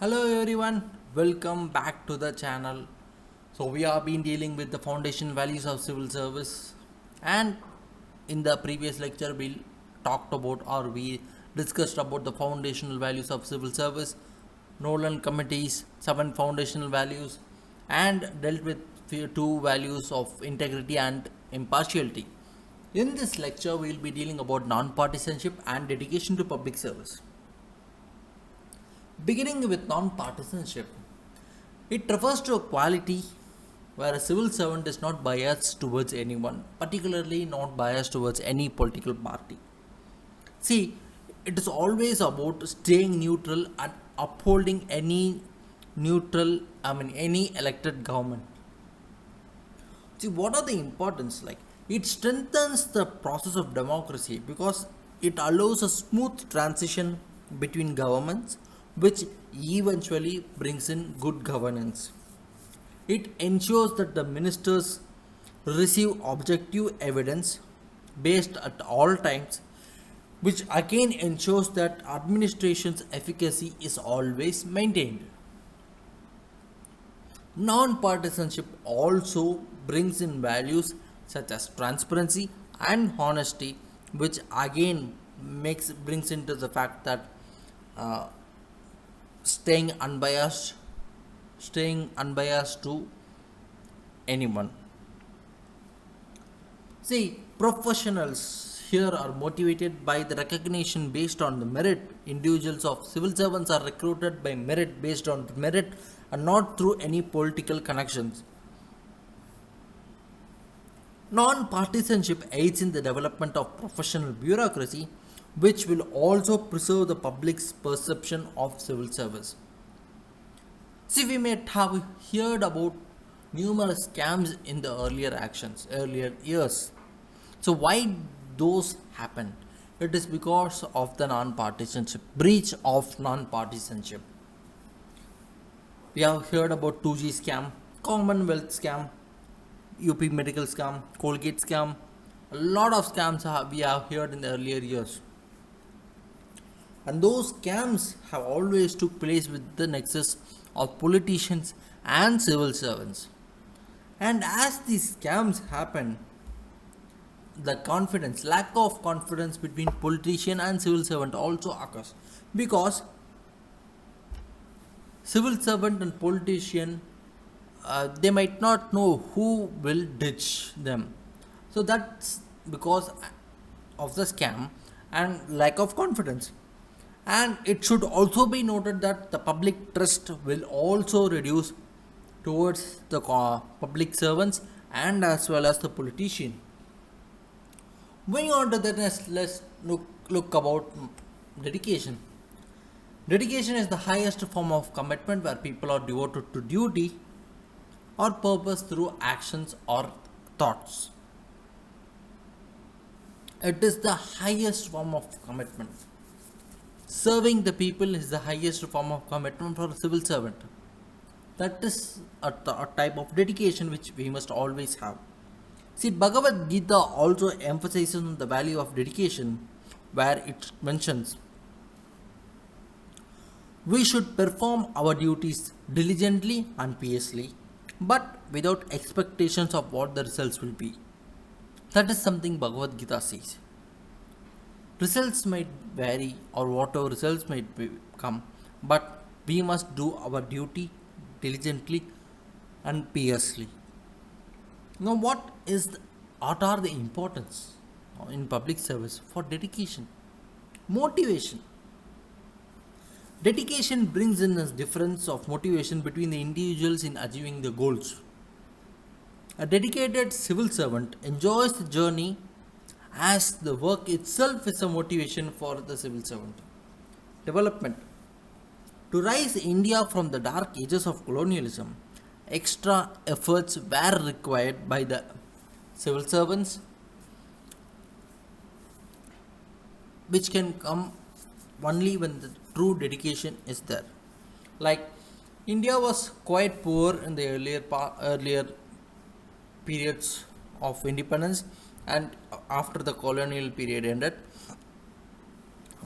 Hello everyone, welcome back to the channel. So we have been dealing with the foundation values of civil service, and in the previous lecture we talked about or we discussed about the foundational values of civil service, Nolan committees, seven foundational values, and dealt with two values of integrity and impartiality. In this lecture we will be dealing about non-partisanship and dedication to public service. Beginning with non-partisanship, it refers to a quality where a civil servant is not biased towards anyone, particularly not biased towards any political party. See, it is always about staying neutral and upholding any elected government. See, what are the importance? Like, it strengthens the process of democracy because it allows a smooth transition between governments, which eventually brings in good governance. It ensures that the ministers receive objective evidence based at all times, which again ensures that administration's efficacy is always maintained. Non-partisanship also brings in values such as transparency and honesty, which again makes brings into the fact that uh, staying unbiased, staying unbiased to anyone. See, professionals here are motivated by the recognition based on the merit. Individuals of civil servants are recruited by merit based on merit and not through any political connections. Non partisanship aids in the development of professional bureaucracy, which will also preserve the public's perception of civil service. See, we may have heard about numerous scams in the earlier years. So, why those happened? It is because of the non-partisanship, breach of non-partisanship. We have heard about 2G scam, Commonwealth scam, UP medical scam, Colgate scam. A lot of scams we have heard in the earlier years. And those scams have always took place with the nexus of politicians and civil servants. And as these scams happen, the lack of confidence between politician and civil servant also occurs because civil servant and politician they might not know who will ditch them. So that's because of the scam and lack of confidence. And it should also be noted that the public trust will also reduce towards the public servants and as well as the politician. Moving on to the next, let's look about dedication. Dedication is the highest form of commitment where people are devoted to duty or purpose through actions or thoughts. It is the highest form of commitment. Serving the people is the highest form of commitment for a civil servant. That is a type of dedication which we must always have. See, Bhagavad Gita also emphasizes on the value of dedication, where it mentions we should perform our duties diligently and piously, but without expectations of what the results will be. That is something Bhagavad Gita says. Results might vary or whatever results might come, but we must do our duty diligently and piously. Now, what are the importance in public service for dedication? Motivation. Dedication brings in a difference of motivation between the individuals in achieving the goals. A dedicated civil servant enjoys the journey as the work itself is a motivation for the civil servant. Development. To rise India from the dark ages of colonialism, extra efforts were required by the civil servants, which can come only when the true dedication is there. Like India was quite poor in the earlier periods of independence, and after the colonial period ended,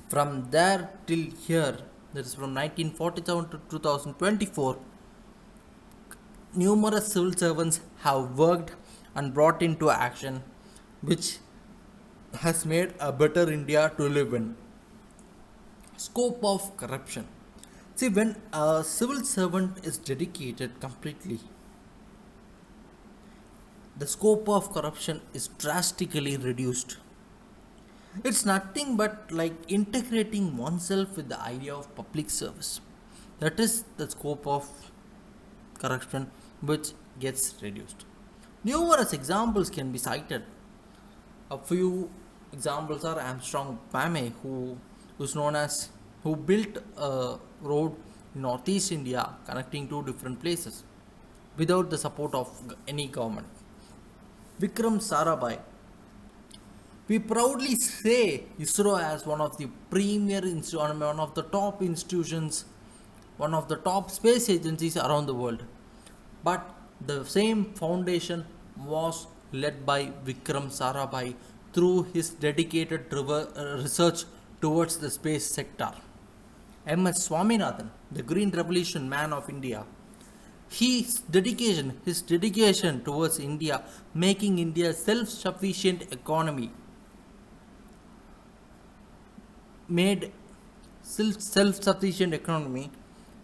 from there till here that is from 1947 to 2024, numerous civil servants have worked and brought into action which has made a better India to live in. Scope of corruption. See, when a civil servant is dedicated completely, the scope of corruption is drastically reduced. It's nothing but like integrating oneself with the idea of public service. That is the scope of corruption which gets reduced. Numerous examples can be cited. A few examples are Armstrong Pame, who was known as who built a road in Northeast India connecting two different places without the support of any government. Vikram Sarabhai. We proudly say ISRO as one of the one of the top institutions, one of the top space agencies around the world. But the same foundation was led by Vikram Sarabhai through his dedicated research towards the space sector. M.S. Swaminathan, the Green Revolution man of India, his dedication towards India, making India a self-sufficient economy, made self-sufficient economy,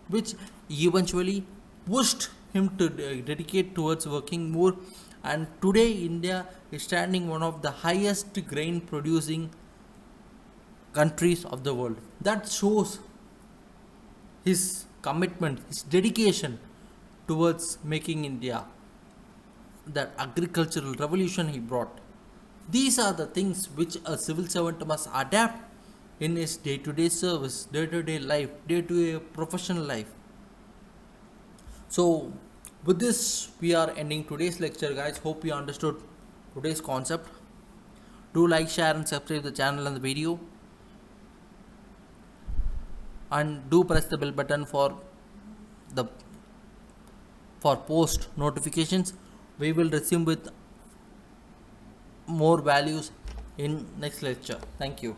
which eventually pushed him to dedicate towards working more. And today, India is standing one of the highest grain producing countries of the world. That shows his commitment, his dedication towards making India, that agricultural revolution he brought. These are the things which a civil servant must adapt in his day-to-day service, day-to-day life, day-to-day professional life. So, with this, we are ending today's lecture, guys. Hope you understood today's concept. Do like, share, and subscribe the channel and the video, and do press the bell button the for post notifications. We will resume with more values in next lecture. Thank you.